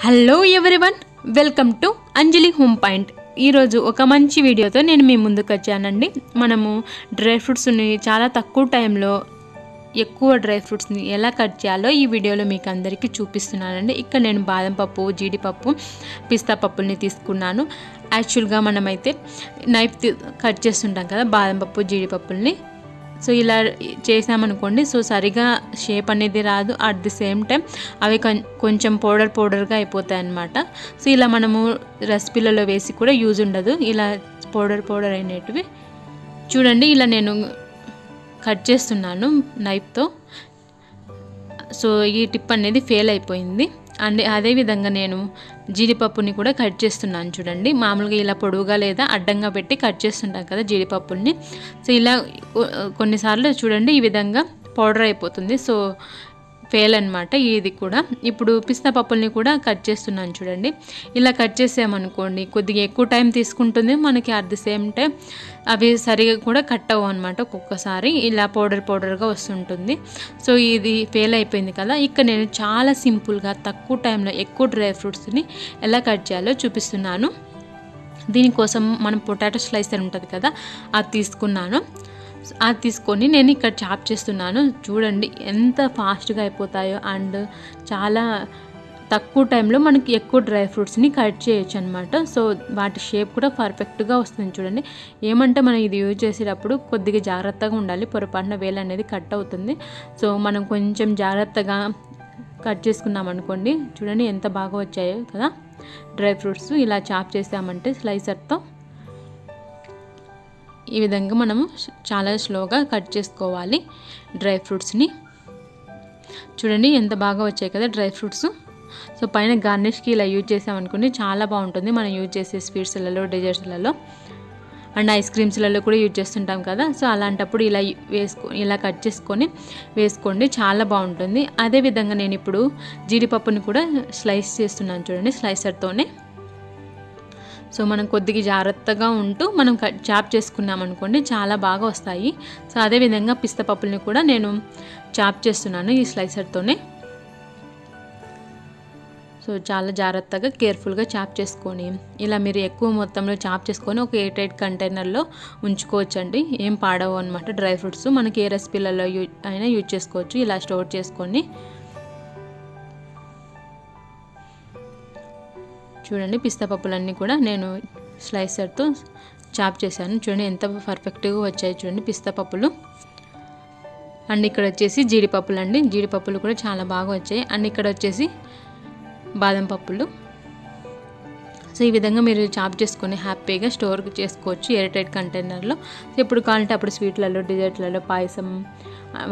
Hello everyone, welcome to Anjali home point. ఈరోజు ఒక మంచి వీడియోతో నేను మీ ముందుకు వచ్చానండి. మనము డ్రై ఫ్రూట్స్ని చాలా తక్కువ టైంలో ఎక్కువ డ్రై ఫ్రూట్స్ని ఎలా కట్ చేయాలో ఈ వీడియోలో మీకు అందరికీ చూపిస్తున్నానండి. ఇక్కడ నేను బాదం పప్పు, జీడిపప్పు, పిస్తా పప్పుల్ని తీసుకున్నాను. యాక్చువల్గా మనమైతే నైఫ్ కట్ చేస్తుంటాం కదా బాదం పప్పు, జీడిపప్పుల్ని. సో ఇలా చేసామనుకోండి, సో సరిగా షేప్ అనేది రాదు. అట్ ది సేమ్ టైం అవి కొంచెం పౌడర్గా అయిపోతాయి అన్నమాట. సో ఇలా మనము రెసిపీలలో వేసి కూడా యూజ్ ఉండదు. ఇలా పౌడర్ అయినవి చూడండి. ఇలా నేను కట్ చేస్తున్నాను నైఫ్తో. సో ఈ టిప్ అనేది ఫెయిల్ అయిపోయింది. అండ్ అదేవిధంగా నేను జీడిపప్పుని కూడా కట్ చేస్తున్నాను చూడండి. మామూలుగా ఇలా పొడవుగా లేదా అడ్డంగా పెట్టి కట్ చేస్తుంటాం కదా జీడిపప్పుల్ని. సో ఇలా కొన్నిసార్లు చూడండి ఈ విధంగా పౌడర్ అయిపోతుంది. సో ఫెయిల్ అనమాట ఇది కూడా. ఇప్పుడు పిస్తా పప్పుల్ని కూడా కట్ చేస్తున్నాను చూడండి. ఇలా కట్ చేసామనుకోండి కొద్దిగా ఎక్కువ టైం తీసుకుంటుంది మనకి. అట్ ది సేమ్ టైం అవి సరిగా కూడా కట్ అవ్వవు అనమాట. ఒక్కొక్కసారి ఇలా పౌడర్గా వస్తుంటుంది. సో ఇది ఫెయిల్ అయిపోయింది కదా. ఇక్కడ నేను చాలా సింపుల్గా తక్కువ టైంలో ఎక్కువ డ్రై ఫ్రూట్స్ని ఎలా కట్ చేయాలో చూపిస్తున్నాను. దీనికోసం మనం పొటాటో స్లైసర్ ఉంటుంది కదా, అది తీసుకున్నాను. అది తీసుకొని నేను ఇక్కడ చాప్ చేస్తున్నాను. చూడండి ఎంత ఫాస్ట్గా అయిపోతాయో. అండ్ చాలా తక్కువ టైంలో మనకి ఎక్కువ డ్రై ఫ్రూట్స్ని కట్ చేయొచ్చు అనమాట. సో వాటి షేప్ కూడా పర్ఫెక్ట్గా వస్తుంది చూడండి. ఏమంటే మనం ఇది యూజ్ చేసేటప్పుడు కొద్దిగా జాగ్రత్తగా ఉండాలి. పొరపాటున వేలు అనేది కట్ అవుతుంది. సో మనం కొంచెం జాగ్రత్తగా కట్ చేసుకున్నాం అనుకోండి. చూడండి ఎంత బాగా వచ్చాయో కదా డ్రై ఫ్రూట్స్. ఇలా చాప్ చేసామంటే స్లైసర్తో ఈ విధంగా మనము చాలా స్లోగా కట్ చేసుకోవాలి డ్రై ఫ్రూట్స్ని. చూడండి ఎంత బాగా వచ్చాయి కదా డ్రై ఫ్రూట్స్. సో పైన గార్నిష్కి ఇలా యూజ్ చేసామనుకోండి చాలా బాగుంటుంది. మనం యూజ్ చేసే స్వీట్స్లలో, డెజర్ట్స్లలో అండ్ ఐస్ క్రీమ్స్లలో కూడా యూజ్ చేస్తుంటాం కదా. సో అలాంటప్పుడు ఇలా కట్ చేసుకొని వేసుకోండి, చాలా బాగుంటుంది. అదేవిధంగా నేను ఇప్పుడు జీడిపప్పుని కూడా స్లైస్ చేస్తున్నాను చూడండి స్లైసర్తోనే. సో మనం కొద్దిగా జాగ్రత్తగా ఉంటూ మనం చాప్ చేసుకున్నాం అనుకోండి చాలా బాగా వస్తాయి. సో అదేవిధంగా పిస్తా పప్పుల్ని కూడా నేను చాప్ చేస్తున్నాను ఈ స్లైసర్తోనే. సో చాలా జాగ్రత్తగా కేర్ఫుల్గా చాప్ చేసుకొని ఇలా మీరు ఎక్కువ మొత్తంలో చాప్ చేసుకొని ఒక ఎయిర్ టైట్ కంటైనర్లో ఉంచుకోవచ్చండి. ఏం పాడవు అనమాట డ్రై ఫ్రూట్స్. మనకి ఏ రెసిపీలలో అయినా యూజ్ చేసుకోవచ్చు. ఇలా స్టోర్ చేసుకొని చూడండి పిస్తా పప్పులన్నీ కూడా నేను స్లైసర్తో చాప్ చేశాను. చూడండి ఎంత పర్ఫెక్ట్గా వచ్చాయి చూడండి పిస్తా పప్పులు. అండ్ ఇక్కడ వచ్చేసి జీడిపప్పులు అండి. జీడిపప్పులు కూడా చాలా బాగా వచ్చాయి. అండ్ ఇక్కడ వచ్చేసి బాదం పప్పులు. సో ఈ విధంగా మీరు చాప్ చేసుకొని హ్యాపీగా స్టోర్ చేసుకోవచ్చు ఎయిర్ టైట్ కంటైనర్లో. సో ఎప్పుడు కావాలంటే అప్పుడు స్వీట్లలో, డిజర్ట్లలో, పాయసం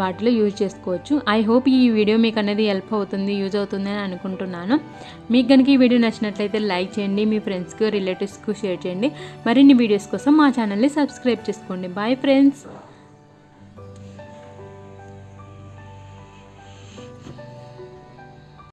వాటిలో యూజ్ చేసుకోవచ్చు. ఐ హోప్ ఈ వీడియో మీకు అనేది హెల్ప్ అవుతుంది, యూజ్ అవుతుంది అని అనుకుంటున్నాను. మీకు కనుక ఈ వీడియో నచ్చినట్లయితే లైక్ చేయండి, మీ ఫ్రెండ్స్కి, రిలేటివ్స్కి షేర్ చేయండి. మరిన్ని వీడియోస్ కోసం మా ఛానల్ని సబ్స్క్రైబ్ చేసుకోండి. Bye friends.